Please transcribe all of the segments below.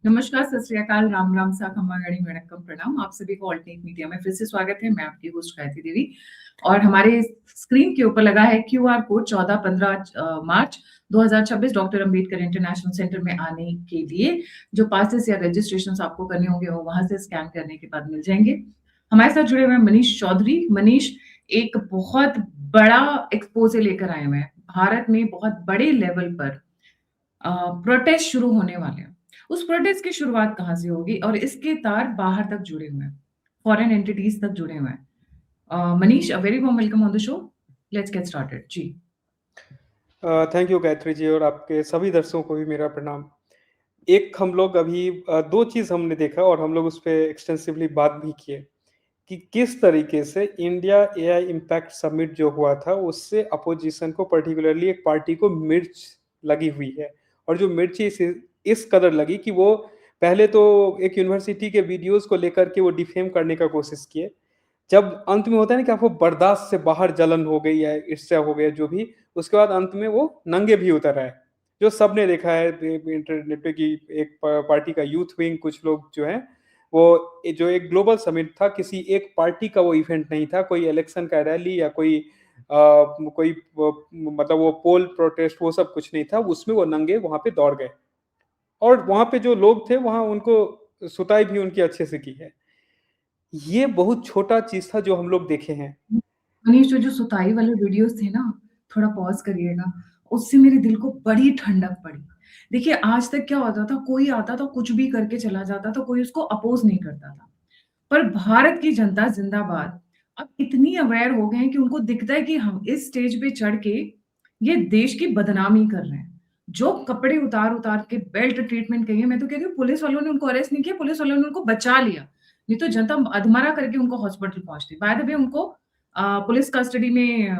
नमस्कार, सत श्री अकाल, राम राम, सा खम्मा गणी वणक्कम प्रणाम। आप सभी को ऑल्टरनेट मीडिया में फिर से स्वागत है। मैं आपकी होस्ट गायत्री देवी और हमारे स्क्रीन के ऊपर लगा है क्यूआर कोड 14-15 मार्च 2026 डॉक्टर अंबेडकर इंटरनेशनल सेंटर में आने के लिए जो पासेस या रजिस्ट्रेशन आपको करने होंगे वो वहां से स्कैन करने के बाद मिल जाएंगे। हमारे साथ जुड़े हुए हैं मनीष चौधरी। मनीष एक बहुत बड़ा एक्सपोजे लेकर आए हुए हैं। भारत में बहुत बड़े लेवल पर प्रोटेस्ट शुरू होने वाले हैं। उस प्रोटेस्ट की शुरुआत कहाँ से होगी और इसके तार बाहर तक जुड़े हुए हैं, फॉरेन एंटिटीज तक जुड़े हुए हैं। Manish, a very warm welcome on the show. Let's get started जी। थैंक यू गायत्री जी और आपके सभी दर्शकों को भी मेरा प्रणाम। एक हम लोग अभी दो चीज़ हमने देखा और हम लोग उस पे एक्सटेंसिवली बात भी किए कि किस तरीके से इंडिया एआई इम्पैक्ट समिट जो हुआ था उससे अपोजिशन को पर्टिकुलरली एक पार्टी को मिर्च लगी हुई है। और जो मिर्ची इस कदर लगी कि वो पहले तो एक यूनिवर्सिटी के वीडियोस को लेकर के वो डिफेम करने का कोशिश किए। जब अंत में होता है ना कि आपको बर्दाश्त से बाहर जलन हो गई है, ईर्ष्या हो गया जो भी, उसके बाद अंत में वो नंगे भी उतर आए। जो सबने देखा है इंटरनेट पे कि एक पार्टी का यूथ विंग, कुछ लोग जो हैं वो जो एक ग्लोबल समिट था, किसी एक पार्टी का वो इवेंट नहीं था, कोई इलेक्शन का रैली या मतलब वो पोल प्रोटेस्ट, वो सब कुछ नहीं था। उसमें वो नंगे वहां पे दौड़ गए और वहां पे जो लोग थे वहां उनको सुताई भी उनकी अच्छे से की है। ये बहुत छोटा चीज था जो हम लोग देखे हैं। मनीष, जो सुताई वाले वीडियोस थे ना, थोड़ा पॉज करिएगा। उससे मेरे दिल को बड़ी ठंडक पड़ी। देखिए, आज तक क्या होता था, कोई आता था कुछ भी करके चला जाता था, कोई उसको अपोज नहीं करता था। पर भारत की जनता जिंदाबाद अब इतनी अवेयर हो गए हैं कि उनको दिखता है कि हम इस स्टेज पे चढ़ के ये देश की बदनामी कर रहे हैं। जो कपड़े उतार उतार के बेल्ट ट्रीटमेंट करिए, मैं तो कहती हूँ पुलिस वालों ने उनको अरेस्ट नहीं किया, पुलिस वालों ने उनको बचा लिया। नहीं तो जनता अधमरा करके उनको हॉस्पिटल पहुंचती। बाय द वे, उनको पुलिस कस्टडी में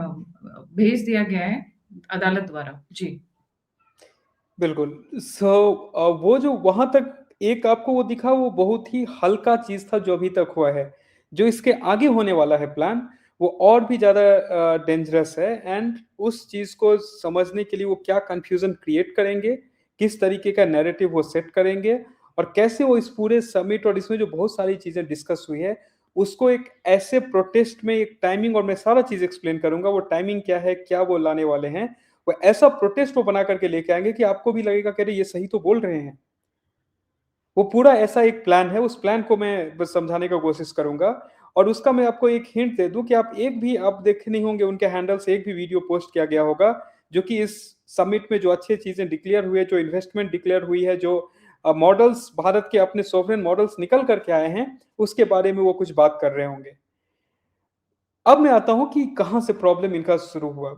भेज दिया गया है अदालत द्वारा जी। बिल्कुल। वो जो वहां तक एक आपको वो दिखा, वो बहुत ही हल्का चीज था जो अभी तक हुआ है। जो इसके आगे होने वाला है प्लान, वो और भी ज्यादा डेंजरस है। एंड उस चीज को समझने के लिए वो क्या कंफ्यूजन क्रिएट करेंगे, किस तरीके का नैरेटिव वो सेट करेंगे, और कैसे वो इस पूरे समिट और इसमें जो बहुत सारी चीजें डिस्कस हुई है उसको एक ऐसे प्रोटेस्ट में एक टाइमिंग, और मैं सारा चीज एक्सप्लेन करूंगा वो टाइमिंग क्या है, क्या वो लाने वाले हैं। वो ऐसा प्रोटेस्ट वो बना करके लेके आएंगे कि आपको भी लगेगा कि अरे ये सही तो बोल रहे हैं। वो पूरा ऐसा एक प्लान है, उस प्लान को मैं बस समझाने का कोशिश करूंगा। और उसका मैं आपको एक हिंट दे दूं कि आप देखे नहीं होंगे उनके हैंडल से एक भी वीडियो पोस्ट किया गया होगा जो कि इस समिट में जो अच्छी चीजें डिक्लेयर हुई है, जो इन्वेस्टमेंट डिक्लेयर हुई है, जो मॉडल्स भारत के अपने सॉवरेन मॉडल्स निकल करके आए हैं, उसके बारे में वो कुछ बात कर रहे होंगे। अब मैं आता हूं कि कहां से प्रॉब्लम इनका शुरू हुआ।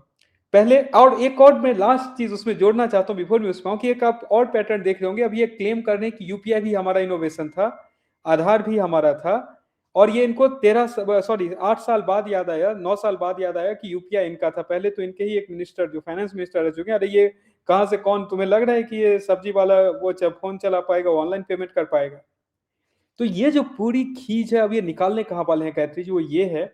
पहले और एक और मैं लास्ट चीज उसमें जोड़ना चाहता हूं बिफोर मैं उसमें आऊं, कि एक आप और पैटर्न देख रहे होंगे। अब ये क्लेम कर रहे हैं कि यूपीआई भी हमारा इनोवेशन था, आधार भी हमारा था। और ये इनको 8 साल बाद याद आया, 9 साल बाद याद आया कि यूपीआई इनका था। पहले तो इनके ही एक मिनिस्टर जो फाइनेंस मिनिस्टर रह चुके हैं, अरे ये कहां से कौन, तुम्हें लग रहा है कि ये सब्जी वाला वो फोन चला पाएगा, ऑनलाइन पेमेंट कर पाएगा? तो ये जो पूरी खींच है, अब ये निकालने कहां वाले हैं गायत्री जी, वो ये है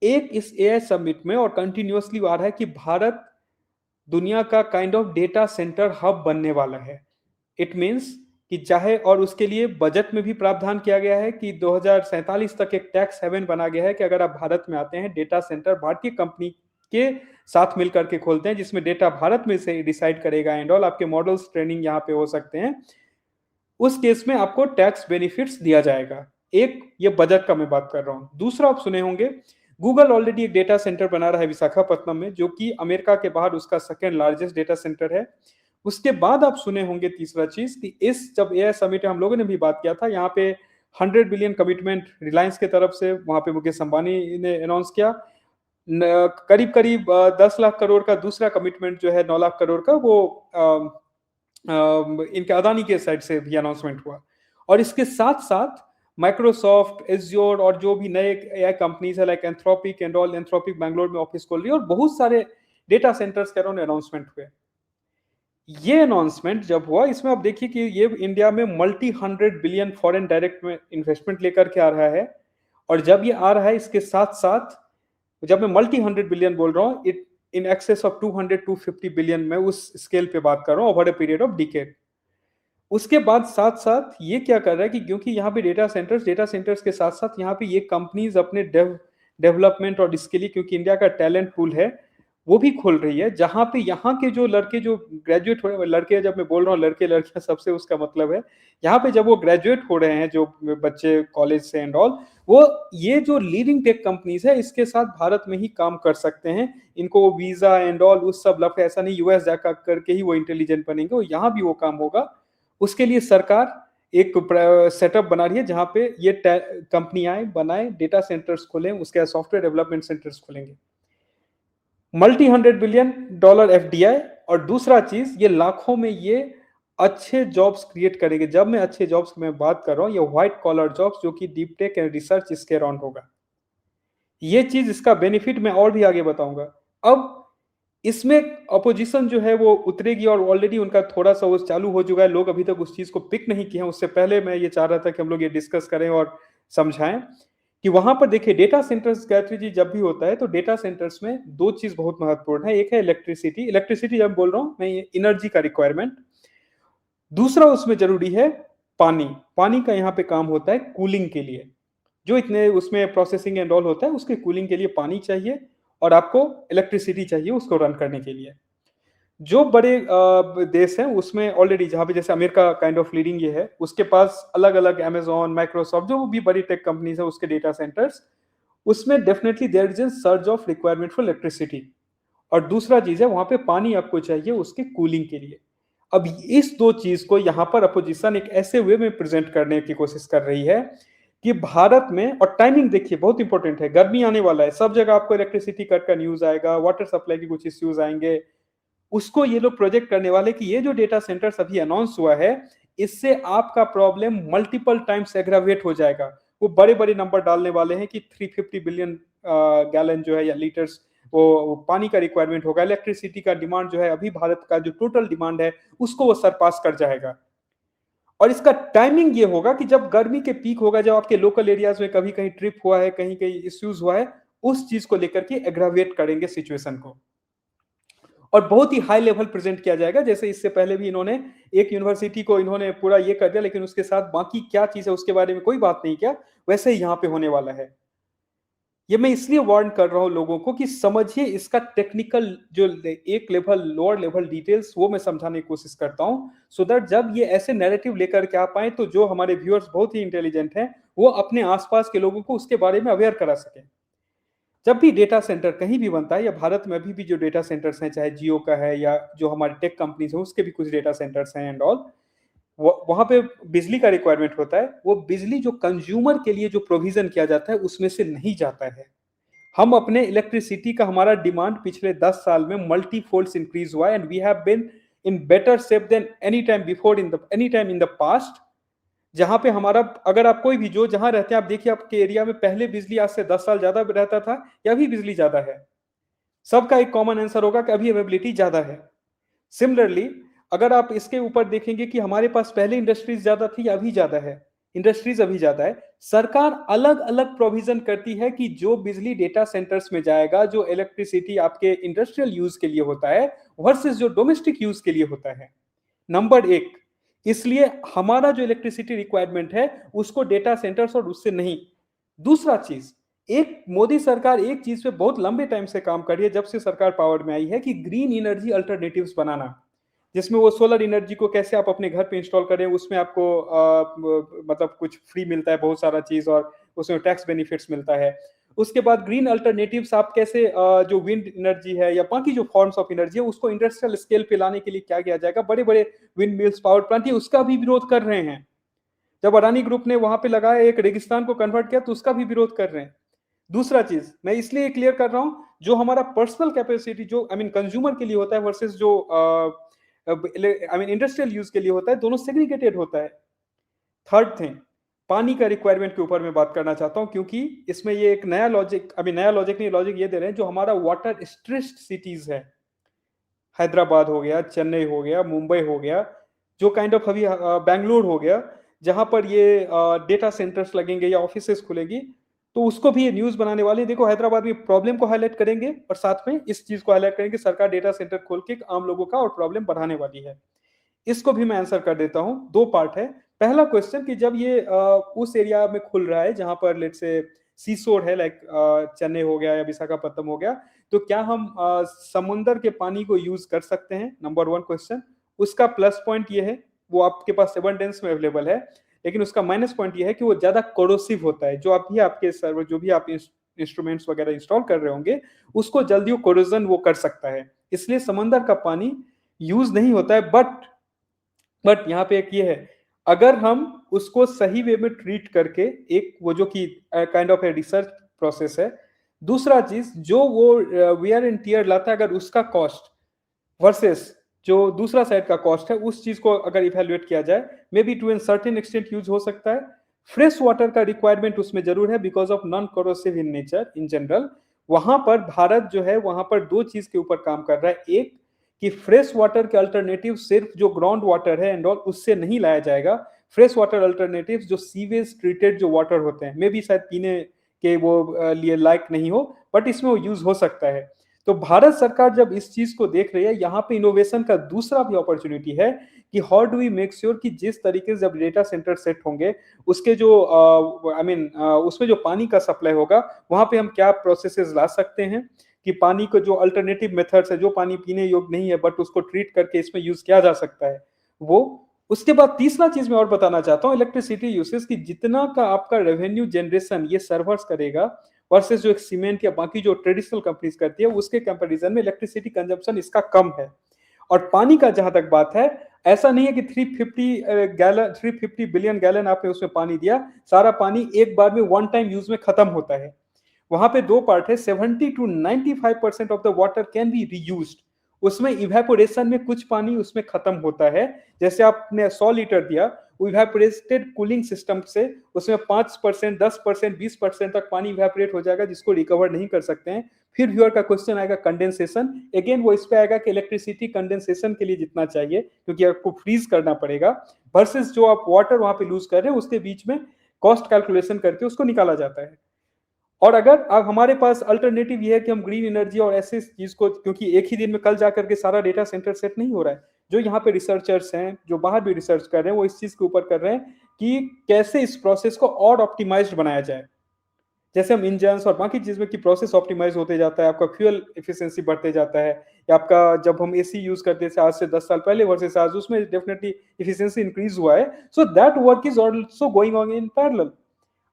एक इस एआई समिट में, और कंटिन्यूअसली आ रहा है कि भारत दुनिया का kind of data centre hub बनने वाला है। इट मींस कि चाहे, और उसके लिए बजट में भी प्रावधान किया गया है कि 2047 तक एक टैक्स हेवन बना गया है कि अगर आप भारत में आते हैं, डेटा सेंटर भारतीय कंपनी के साथ मिलकर के खोलते हैं जिसमें डेटा भारत में से डिसाइड करेगा एंड ऑल, आपके मॉडल्स ट्रेनिंग यहाँ पे हो सकते हैं, उस केस में आपको टैक्स बेनिफिट्स दिया जाएगा। एक ये बजट का मैं बात कर रहा हूं। दूसरा आप सुने होंगे गूगल ऑलरेडी एक डेटा सेंटर बना रहा है विशाखापट्टनम में, जो कि अमेरिका के बाद उसका सेकेंड लार्जेस्ट डेटा सेंटर है। उसके बाद आप सुने होंगे तीसरा चीज कि इस जब एआई समिट हम लोगों ने भी बात किया था, यहाँ पे 100 बिलियन कमिटमेंट रिलायंस के तरफ से वहां पे मुकेश अंबानी ने अनाउंस किया। करीब करीब 10 लाख करोड़ का दूसरा कमिटमेंट जो है, 9 लाख करोड़ का, वो इनके अदानी के साइड से भी अनाउंसमेंट हुआ। और इसके साथ साथ माइक्रोसॉफ्ट, एज्योर और जो भी नए एआई कंपनीज है like Anthropic and all, Anthropic Bangalore में ऑफिस खोल रही है, और बहुत सारे डेटा सेंटर्स के अराउंड अनाउंसमेंट हुए। ये अनाउंसमेंट जब हुआ, इसमें आप देखिए कि ये इंडिया में मल्टी 100 बिलियन फॉरेन डायरेक्ट में इन्वेस्टमेंट लेकर के आ रहा है। और जब ये आ रहा है, इसके साथ साथ जब मैं मल्टी 100 बिलियन बोल रहा हूँ, it in excess of 200 250 billion में उस स्केल पे बात कर रहा हूँ over a period of decade. उसके बाद साथ-साथ ये क्या कर रहा है कि क्योंकि यहाँ पे डेटा सेंटर्स के साथ-साथ यहाँ पे ये कंपनीज़ अपने डेवलपमेंट और इसके लिए, क्योंकि इंडिया का टैलेंट पूल है, वो भी खोल रही है, जहाँ पे यहाँ के जो लड़के जो ग्रेजुएट हो रहे हैं, लड़के जब मैं बोल रहा हूँ लड़के-लड़कियाँ सबसे उसका मतलब है, यहाँ पे जब वो ग्रेजुएट हो रहे हैं जो बच्चे कॉलेज से एंड ऑल, वो ये जो लीडिंग टेक कंपनीज़ है इसके साथ भारत में ही काम कर सकते हैं। इनको वो वीज़ा एंड ऑल उस सब लफड़े, ऐसा नहीं यूएस जा कर करके ही वो इंटेलिजेंट बनेंगे, वो यहाँ भी वो काम होगा। उसके लिए सरकार एक सेटअप बना रही है जहाँ पे ये कंपनियाँ बनाए, डेटा सेंटर्स खोलें, उसके बाद सॉफ्टवेयर डेवलपमेंट सेंटर्स खोलेंगे। मल्टी $100 बिलियन एफडीआई, और दूसरा चीज ये लाखों में ये अच्छे जॉब्स क्रिएट करेंगे। जब मैं अच्छे जॉब्स की मैं बात कर रहा हूँ, ये व्हाइट कॉलर जॉब्स जो कि डीप टेक एंड रिसर्च इसके अराउंड होगा। ये चीज, इसका बेनिफिट मैं और भी आगे बताऊंगा। अब इसमें अपोजिशन जो है वो उतरेगी, और ऑलरेडी उनका थोड़ा सा वो चालू हो चुका है। लोग अभी तक उस चीज को पिक नहीं किए हैं। उससे पहले मैं ये चाह रहा था कि हम लोग ये डिस्कस करें और समझाएं कि वहां पर देखिए, डेटा सेंटर्स गायत्री जी जब भी होता है तो डेटा सेंटर्स में दो चीज बहुत महत्वपूर्ण है। एक है इलेक्ट्रिसिटी, इलेक्ट्रिसिटी जब बोल रहा हूं मैं एनर्जी का रिक्वायरमेंट। दूसरा उसमें जरूरी है पानी। पानी का यहाँ पे काम होता है कूलिंग के लिए, जो इतने उसमें प्रोसेसिंग एंड ऑल होता है उसके कूलिंग के लिए पानी चाहिए, और आपको इलेक्ट्रिसिटी चाहिए उसको रन करने के लिए। जो बड़े देश हैं उसमें ऑलरेडी, जहां पे जैसे अमेरिका काइंड ऑफ लीडिंग ये है, उसके पास अलग अलग अमेजोन, माइक्रोसॉफ्ट, जो भी बड़ी टेक कंपनीज है उसके डेटा सेंटर्स, उसमें definitely there is a surge of requirement for electricity. और दूसरा चीज है वहां पे पानी आपको चाहिए उसके कूलिंग के लिए। अब इस दो चीज को यहाँ पर अपोजिशन एक ऐसे वे में प्रेजेंट करने की कोशिश कर रही है कि भारत में, और टाइमिंग देखिए बहुत इंपॉर्टेंट है, गर्मी आने वाला है, सब जगह आपको इलेक्ट्रिसिटी कट का न्यूज आएगा, वाटर सप्लाई के कुछ इश्यूज आएंगे। उसको ये लोग प्रोजेक्ट करने वाले कि ये जो डेटा सेंटर्स अभी अनाउंस हुआ है, इससे आपका प्रॉब्लम मल्टीपल टाइम्स एग्रावेट हो जाएगा। वो बड़े बड़े नंबर डालने वाले हैं कि 350 बिलियन गैलन जो है या लीटर्स वो पानी का रिक्वायरमेंट होगा। इलेक्ट्रिसिटी का डिमांड जो है अभी भारत का जो टोटल डिमांड है उसको वो सरपास कर जाएगा। और इसका टाइमिंग ये होगा कि जब गर्मी के पीक होगा, जब आपके लोकल एरियाज में कभी कहीं ट्रिप हुआ है, कहीं कहीं इश्यूज हुआ है, उस चीज को लेकर के एग्रावेट करेंगे सिचुएशन को, और बहुत ही हाई लेवल प्रेजेंट किया जाएगा। जैसे इससे पहले भी इन्होंने एक यूनिवर्सिटी को इन्होंने पूरा ये कर दिया, लेकिन उसके साथ बाकी क्या चीज है उसके बारे में कोई बात नहीं किया, वैसे ही यहाँ पे होने वाला है। ये मैं इसलिए वार्न कर रहा हूं लोगों को कि समझिए इसका टेक्निकल जो एक लेवल लोअर लेवल डिटेल्स, वो मैं समझाने की कोशिश करता हूं, सो दैट जब ये ऐसे नैरेटिव लेकर के आ पाए तो जो हमारे व्यूअर्स बहुत ही इंटेलिजेंट हैं वो अपने आसपास के लोगों को उसके बारे में अवेयर करा सकें। जब भी डेटा सेंटर कहीं भी बनता है, या भारत में अभी भी जो डेटा सेंटर्स हैं, चाहे जियो का है या जो हमारे टेक कंपनीज हैं उसके भी कुछ डेटा सेंटर्स हैं एंड ऑल, वहां पे बिजली का रिक्वायरमेंट होता है। वो बिजली जो कंज्यूमर के लिए जो प्रोविजन किया जाता है उसमें से नहीं जाता है। हम अपने इलेक्ट्रिसिटी का हमारा डिमांड पिछले 10 साल में मल्टी फोल्ड्स इंक्रीज हुआ है, and we have been in better shape than any time before any time in the past. जहां पे हमारा, अगर आप कोई भी जो जहां रहते हैं, आप देखिए आपके एरिया में पहले बिजली आज से 10 साल ज्यादा रहता था या अभी बिजली ज्यादा है? सबका एक कॉमन आंसर होगा कि अभी अवेलेबिलिटी ज्यादा है। सिमिलरली अगर आप इसके ऊपर देखेंगे कि हमारे पास पहले इंडस्ट्रीज ज्यादा थी या अभी ज्यादा है, इंडस्ट्रीज अभी ज्यादा है। सरकार अलग अलग प्रोविजन करती है कि जो बिजली डेटा सेंटर्स में जाएगा, जो इलेक्ट्रिसिटी आपके इंडस्ट्रियल यूज के लिए होता है वर्सेस जो डोमेस्टिक यूज के लिए होता है। नंबर एक, इसलिए हमारा जो इलेक्ट्रिसिटी रिक्वायरमेंट है उसको डेटा सेंटर्स और उससे नहीं। दूसरा चीज, एक मोदी सरकार एक चीज पे बहुत लंबे टाइम से काम कर रही है, जब से सरकार पावर में आई है, कि ग्रीन एनर्जी अल्टरनेटिव्स बनाना, जिसमें वो सोलर एनर्जी को कैसे आप अपने घर पे इंस्टॉल करें, उसमें आपको मतलब कुछ फ्री मिलता है बहुत सारा चीज, और उसमें टैक्स बेनिफिट्स मिलता है। उसके बाद ग्रीन अल्टरनेटिव्स आप कैसे जो विंड एनर्जी है या बाकी जो फॉर्म्स ऑफ एनर्जी है उसको इंडस्ट्रियल स्केल पे लाने के लिए क्या किया जाएगा। बड़े बड़े विंड मिल्स, पावर प्लांट, ये उसका भी विरोध कर रहे हैं। जब अडानी ग्रुप ने वहां पे लगाया, एक रेगिस्तान को कन्वर्ट किया, तो उसका भी विरोध कर रहे हैं। दूसरा चीज मैं इसलिए क्लियर कर रहा हूं, जो हमारा पर्सनल कैपेसिटी जो कंज्यूमर के लिए होता है वर्सेस जो इंडस्ट्रियल यूज के लिए होता है, दोनों सेग्रीगेटेड होता है। थर्ड थिंग, पानी का रिक्वायरमेंट के ऊपर मैं बात करना चाहता हूं, क्योंकि इसमें ये एक नया लॉजिक, नया लॉजिक नहीं, लॉजिक ये दे रहे हैं, जो हमारा वाटर स्ट्रेस्ड सिटीज है, हैदराबाद हो गया, चेन्नई हो गया, मुंबई हो गया, जो काइंड ऑफ अभी बैंगलोर हो गया, जहां पर ये डेटा सेंटर्स लगेंगे या ऑफिसेस खुलेगी, तो उसको भी ये न्यूज बनाने वाले हैं। देखो हैदराबाद में प्रॉब्लम को हाईलाइट करेंगे और साथ में इस चीज को हाईलाइट करेंगे, सरकार डेटा सेंटर खोल के आम लोगों का और प्रॉब्लम बढ़ाने वाली है। इसको भी मैं आंसर कर देता हूँ। 2 पार्ट है। पहला क्वेश्चन कि जब ये उस एरिया में खुल रहा है जहाँ पर लेट्स से सी शोर है, लाइक चेन्नई हो गया या विशाखापट्टनम हो गया, तो क्या हम समुंदर के पानी को यूज कर सकते हैं? Number 1 question. उसका प्लस पॉइंट ये है, वो आपके पास एबंडेंस में अवेलेबल है, लेकिन उसका माइनस पॉइंट ये है कि वो ज्यादा कोरोसिव होता है। जो आप भी आपके सर्वर, जो भी आप इंस्ट्रूमेंट्स वगैरह इंस्टॉल कर रहे होंगे, उसको जल्दी वो कोरोजन वो कर सकता है, इसलिए समंदर का पानी यूज नहीं होता है। बट यहाँ पे एक ये है, अगर हम उसको सही वे में ट्रीट करके, एक वो जो कि kind of a research process है। दूसरा चीज, जो वो वेयर एंड टियर लाता है, अगर उसका कॉस्ट वर्सेस जो दूसरा साइड का कॉस्ट है, उस चीज को अगर इवेल्युएट किया जाए, maybe to an certain extent use हो सकता है। फ्रेश वाटर का रिक्वायरमेंट उसमें जरूर है, because of non corrosive in nature in general. वहां पर भारत जो है, वहां पर 2 चीज के ऊपर काम कर रहा है। एक कि फ्रेश वाटर के अल्टरनेटिव सिर्फ जो ग्राउंड वाटर है एंड ऑल, उससे नहीं लाया जाएगा। फ्रेश वाटर अल्टरनेटिव जो सीवेज ट्रीटेड जो वाटर होते हैं, मे बी शायद पीने के वो लिए लायक नहीं हो, बट इसमें वो यूज हो सकता है। तो भारत सरकार जब इस चीज को देख रही है, यहाँ पे इनोवेशन का दूसरा भी अपॉर्चुनिटी है कि how do we make sure कि जिस तरीके से जब डेटा सेंटर सेट होंगे, उसके जो उसमें जो पानी का सप्लाई होगा, वहां पे हम क्या प्रोसेसेस ला सकते हैं कि पानी को जो अल्टरनेटिव मेथड्स है, जो पानी पीने योग्य नहीं है बट उसको ट्रीट करके इसमें यूज किया जा सकता है वो। उसके बाद तीसरा चीज मैं और बताना चाहता हूँ, इलेक्ट्रिसिटी यूसेज की जितना का आपका रेवेन्यू जनरेशन ये सर्वर्स करेगा वर्सेस जो एक सीमेंट या बाकी जो ट्रेडिशनल कंपनीज करती है, उसके कंपैरिजन में इलेक्ट्रिसिटी कंजम्पशन इसका कम है। और पानी का जहां तक बात है, ऐसा नहीं है कि 350 बिलियन गैलन आपने उसमें पानी दिया, सारा पानी एक बार में वन टाइम यूज में खत्म होता है। वहां पे 2 पार्ट है। 70 to 95% of the water can be reused. उसमें इवेपोरेशन में कुछ पानी उसमें खत्म होता है। जैसे आपने 100 लीटर दिया, इवेपोरेटेड कूलिंग सिस्टम से उसमें 5%, 10%, 20% तक पानी इवेपोरेट हो जाएगा, जिसको रिकवर नहीं कर सकते हैं। फिर व्यूअर का क्वेश्चन आएगा कंडेंसेशन। अगेन वो इस पे आएगा कि इलेक्ट्रिसिटी कंडेंसेशन के लिए जितना चाहिए, क्योंकि आपको फ्रीज करना पड़ेगा, वर्सेस जो आप वाटर वहां पे लूज कर रहे हैं, उसके बीच में कॉस्ट कैलकुलेशन करके उसको निकाला जाता है। और अगर अब हमारे पास अल्टरनेटिव ये है कि हम ग्रीन एनर्जी और ऐसे चीज को, क्योंकि एक ही दिन में कल जाकर के सारा डेटा सेंटर सेट नहीं हो रहा है, जो यहाँ पे रिसर्चर्स हैं, जो बाहर भी रिसर्च कर रहे हैं, वो इस चीज के ऊपर कर रहे हैं कि कैसे इस प्रोसेस को और ऑप्टिमाइज्ड बनाया जाए। जैसे हम इंजन्स और बाकी चीज में की प्रोसेस ऑप्टिमाइज होते जाता है, आपका फ्यूल एफिशिएंसी बढ़ते जाता है, या आपका जब हम एसी यूज करते थे आज से 10 साल पहले वर्सेस आज, उसमें डेफिनेटली एफिशिएंसी इंक्रीज हुआ है। So that work is also going on in parallel.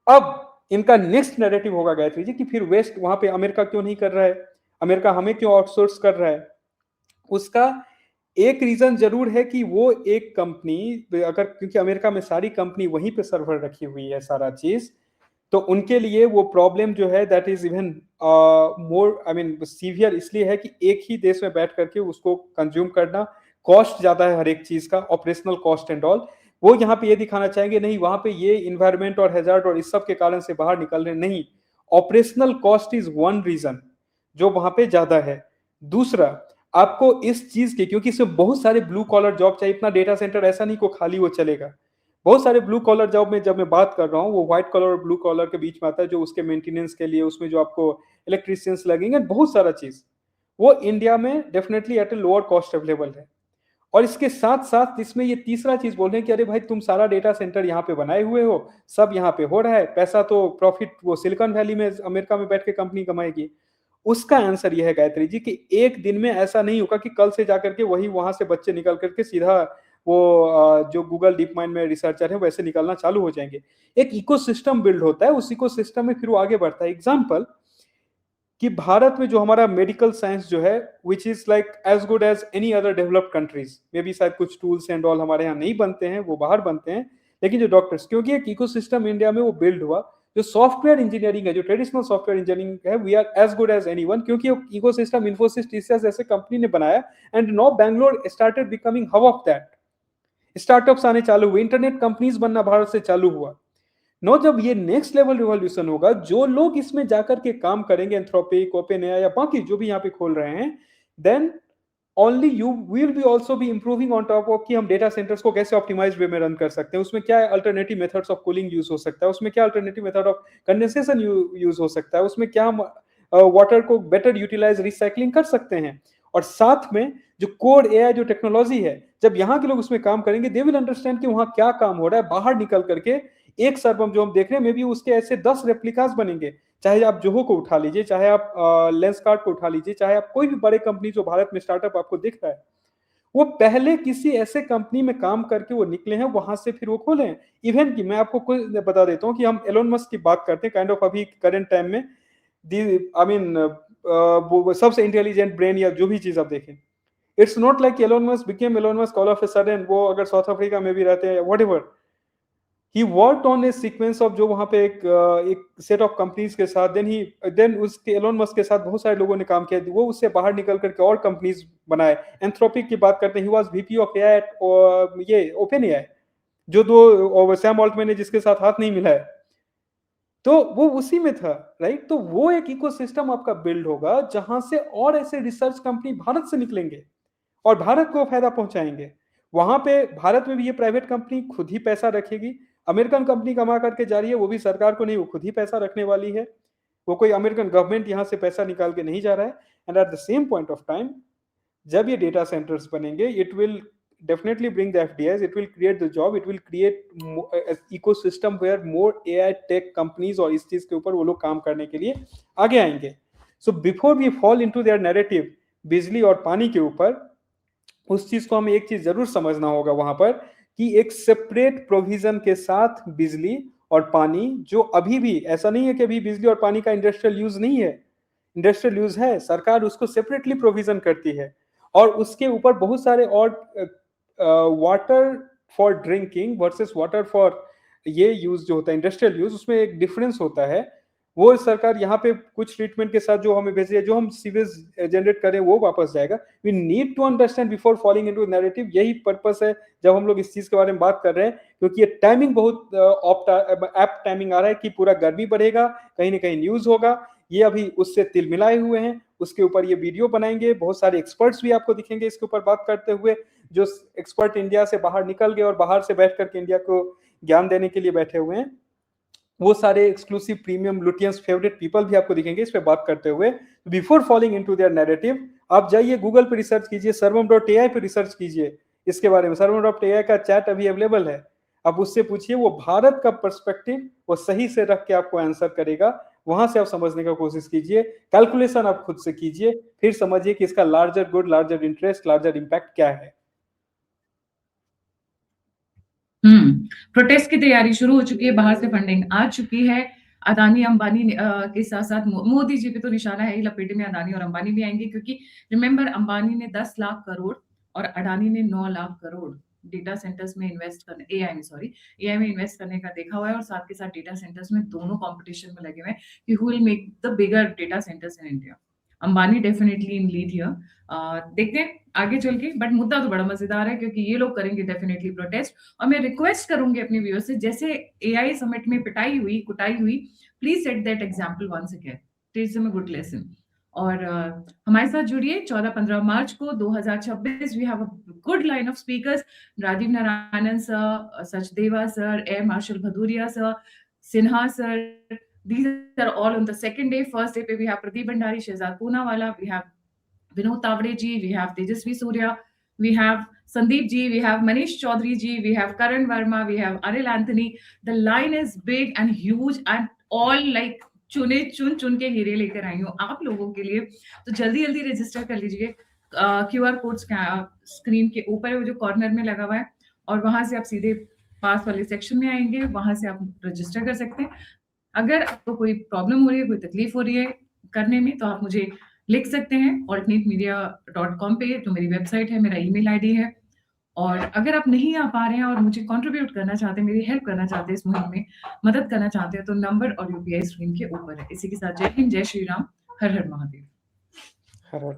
अब इनका नेक्स्ट नैरेटिव होगा गायत्री जी कि फिर वेस्ट वहां पे अमेरिका क्यों नहीं कर रहा है, अमेरिका हमें क्यों आउटसोर्स कर रहा है। उसका एक रीजन जरूर है कि वो एक कंपनी, अगर क्योंकि अमेरिका में सारी कंपनी वहीं पे सर्वर रखी हुई है सारा चीज, तो उनके लिए वो प्रॉब्लम जो है that is even more I mean severe, इसलिए है कि एक ही देश में बैठ करके उसको कंज्यूम करना, कॉस्ट ज्यादा है हर एक चीज का, ऑपरेशनल कॉस्ट एंड ऑल। वो यहाँ पे ये दिखाना चाहेंगे नहीं, वहां पे ये इन्वायरमेंट और हैजार्ड और इस सब के कारण से बाहर निकल रहे नहीं, operational cost is one reason जो वहां पे ज्यादा है। दूसरा, आपको इस चीज के, क्योंकि इसमें बहुत सारे ब्लू कॉलर जॉब चाहिए, इतना डेटा सेंटर ऐसा नहीं को खाली वो चलेगा। बहुत सारे ब्लू कॉलर जॉब में जब मैं बात कर रहा हूँ, वो व्हाइट कॉलर और ब्लू कॉलर के बीच में आता है, जो उसके मेंटेनेंस के लिए उसमें जो आपको इलेक्ट्रिशियंस लगेंगे, बहुत सारा चीज वो इंडिया में definitely at a lower cost available है। और इसके साथ साथ इसमें ये तीसरा चीज बोल रहे हैं कि अरे भाई तुम सारा डेटा सेंटर यहाँ पे बनाए हुए हो, सब यहाँ पे हो रहा है, पैसा तो प्रॉफिट वो सिलिकॉन वैली में अमेरिका में बैठ के कंपनी कमाएगी। उसका आंसर यह है गायत्री जी कि एक दिन में ऐसा नहीं होगा कि कल से जाकर के वही वहां से बच्चे निकल करके सीधा वो जो गूगल डीप माइंड में रिसर्चर है वैसे निकलना चालू हो जाएंगे। एक इकोसिस्टम बिल्ड होता है, उस इकोसिस्टम में फिर वो आगे बढ़ता है। एग्जाम्पल कि भारत में जो हमारा मेडिकल साइंस जो है, which is like as good as any other developed countries, maybe शायद कुछ टूल्स एंड ऑल हमारे यहाँ नहीं बनते हैं, वो बाहर बनते हैं, लेकिन जो डॉक्टर्स, क्योंकि एक इकोसिस्टम इंडिया में वो बिल्ड हुआ। जो सॉफ्टवेयर इंजीनियरिंग है, जो ट्रेडिशनल सॉफ्टवेयर इंजीनियरिंग है, we are as good as anyone, क्योंकि इकोसिस्टम इन्फोसिस टीसीएस जैसे कंपनी ने बनाया, and now Bangalore started becoming hub of that. Startups आने चालू हुए, इंटरनेट कंपनीज बनना भारत से चालू हुआ। नो, जब ये नेक्स्ट लेवल रिवॉल्यूशन होगा, जो लोग इसमें जाकर के काम करेंगे, एंथ्रोपिक, ओपेनएआई या बाकी जो भी यहाँ पे खोल रहे हैं, then only you will be also be improving on top of कि हम डेटा सेंटर्स को कैसे ऑप्टिमाइज वे में रन कर सकते हैं, उसमें क्या alternative methods of cooling use हो सकता है, उसमें क्या alternative method of condensation use हो सकता है, उसमें क्या हम वाटर को बेटर यूटिलाइज रिसाइकलिंग कर सकते हैं। और साथ में जो कोर एआई जो टेक्नोलॉजी है, जब यहाँ के लोग उसमें काम करेंगे, दे विल अंडरस्टैंड कि वहाँ क्या काम हो रहा है। बाहर निकल करके एक सर्वम जो हम देख रहे हैं, मे बी उसके ऐसे 10 रेप्लिकास बनेंगे। चाहे आप जोहो को उठा लीजिए, चाहे आप लेंसकार्ट को उठा लीजिए, चाहे आप कोई भी बड़े कंपनी जो भारत में स्टार्टअप आपको दिख रहा है, वो पहले किसी ऐसे कंपनी में काम करके वो निकले हैं, वहां से फिर वो खोले हैं। इवन कि मैं आपको कुछ बता देता हूँ कि हम एलोन मस्क की बात करते हैं, काइंड ऑफ अभी करंट टाइम में आई मीन वो सबसे इंटेलिजेंट ब्रेन या जो भी चीज आप देखें, it's not like Elon Musk became Elon Musk all of a sudden. वो अगर साउथ अफ्रीका में भी रहते हैं, whatever, he worked on a sequence of जो वहां पे एक सेट ऑफ कंपनीज के साथ, देन उसके एलोन मस्क के साथ बहुत सारे लोगों ने काम किया, वो उससे बाहर निकल करके और कंपनीज बनाए। एंथ्रोपिक की बात करते हैं, he was VP of AI at ये ओपन एआई, जो दो सैम ऑल्टमैन ने जिसके साथ हाथ नहीं मिलाया, तो वो उसी में था, राइट। तो वो एक इकोसिस्टम आपका बिल्ड होगा जहां से और ऐसे रिसर्च कंपनी भारत से निकलेंगे और भारत को फायदा पहुंचाएंगे। वहां पे भारत में भी ये प्राइवेट कंपनी खुद ही पैसा रखेगी। अमेरिकन कंपनी कमा करके जा रही है, वो भी सरकार को नहीं, वो खुद ही पैसा रखने वाली है। वो कोई अमेरिकन गवर्नमेंट यहाँ से पैसा निकाल के नहीं जा रहा है। And at the same point of time, जब ये डेटा सेंटर्स बनेंगे, it will definitely bring the FDIs, it will create the job, it will create ecosystem where more AI tech companies और इस चीज के ऊपर वो लोग काम करने के लिए आगे आएंगे। So before we fall into their narrative बिजली और पानी के ऊपर, उस चीज को हमें एक चीज जरूर समझना होगा वहां पर कि एक सेपरेट प्रोविजन के साथ बिजली और पानी, जो अभी भी ऐसा नहीं है कि अभी बिजली और पानी का इंडस्ट्रियल यूज नहीं है, इंडस्ट्रियल यूज है, सरकार उसको सेपरेटली प्रोविजन करती है। और उसके ऊपर बहुत सारे और water for drinking versus water for ये यूज जो होता है इंडस्ट्रियल यूज, उसमें एक डिफरेंस होता है। वो सरकार यहाँ पे कुछ ट्रीटमेंट के साथ जो हमें भेज रही है, जो हम सीवेज जनरेट करें वो वापस जाएगा। We need to understand before falling into narrative. यही पर्पस है जब हम लोग इस चीज के बारे में बात कर रहे हैं, क्योंकि ये टाइमिंग बहुत एप्ट टाइमिंग आ रहा है कि पूरा गर्मी बढ़ेगा, कहीं ना कहीं न्यूज होगा। ये अभी उससे तिल मिलाए हुए हैं, उसके ऊपर ये वीडियो बनाएंगे, बहुत सारे एक्सपर्ट्स भी आपको दिखेंगे इसके ऊपर बात करते हुए, जो एक्सपर्ट इंडिया से बाहर निकल गए और बाहर से बैठ करके इंडिया को ज्ञान देने के लिए बैठे हुए हैं। वो सारे exclusive premium Lutyens favourite people भी आपको दिखेंगे इस पे बात करते हुए। Before falling into their narrative, आप जाइए गूगल पे रिसर्च कीजिए, सर्वम.ai पे रिसर्च कीजिए इसके बारे में। सर्वम.ai का चैट अभी अवेलेबल है, आप उससे पूछिए, वो भारत का पर्सपेक्टिव वो सही से रख के आपको आंसर करेगा। वहां से आप समझने का कोशिश कीजिए, कैलकुलेशन आप खुद से कीजिए, फिर समझिए कि इसका larger good, larger interest, larger impact क्या है। प्रोटेस्ट की तैयारी शुरू हो चुकी है, बाहर से फंडिंग आ चुकी है। अदानी अंबानी के साथ साथ मोदी जी पे तो निशाना है ही, लपेटे में अदानी और अंबानी भी आएंगे, क्योंकि रिमेंबर अंबानी ने 10 लाख करोड़ और अडानी ने 9 लाख करोड़ डेटा सेंटर्स में इन्वेस्ट करने, एआई में इन्वेस्ट करने का देखा हुआ है। और साथ के साथ डेटा सेंटर्स में दोनों कंपटीशन में लगे हुए हैं कि who will make the bigger data centres in India. Ambani definitely in lead here. देखते हैं आगे चल के, बट मुद्दा तो बड़ा मजेदार है क्योंकि ये लोग करेंगे डेफिनेटली प्रोटेस्ट। और मैं रिक्वेस्ट करूंगी अपने व्यूअर्स से, जैसे एआई समिट में कुटाई हुई, please set that example once again, teach them a good lesson. और हमारे साथ जुड़िए 14-15 मार्च को 2026। We have a good line of speakers, Rajeev Narayanan sir, Sachdeva sir, air marshal Bhadauria sir, Sinha sir. These are all on the second day. First day पे we have Pradeep Bhandari, Shehzad Poonawala, we have Vinod Tavade ji, we have Tejasvi Surya, we have Sandeep ji, we have Manish Chaudhary ji, we have Karan Verma, we have Anil Anthony. The line is big and huge and all like चुन के हीरे लेकर आई हूँ आप लोगों के लिए। तो जल्दी जल्दी रजिस्टर कर लीजिए। QR कोड स्क्रीन के ऊपर है, वो जो कॉर्नर में लगा हुआ है, और वहां से आप सीधे पास वाले सेक्शन में आएंगे, वहां से आप रजिस्टर कर सकते हैं। अगर आपको कोई प्रॉब्लम हो रही है, कोई तकलीफ हो रही है करने में, तो आप मुझे लिख सकते हैं altnatemedia.com पे, जो मेरी वेबसाइट है, मेरा ईमेल आईडी है। और अगर आप नहीं आ पा रहे हैं और मुझे कंट्रीब्यूट करना चाहते हैं, मेरी हेल्प करना चाहते हैं, इस मुहिम में मदद करना चाहते हैं, तो नंबर और यूपीआई स्क्रीन के ऊपर है। इसी के साथ जय हिंद, जय श्री राम, हर हर महादेव। हर हर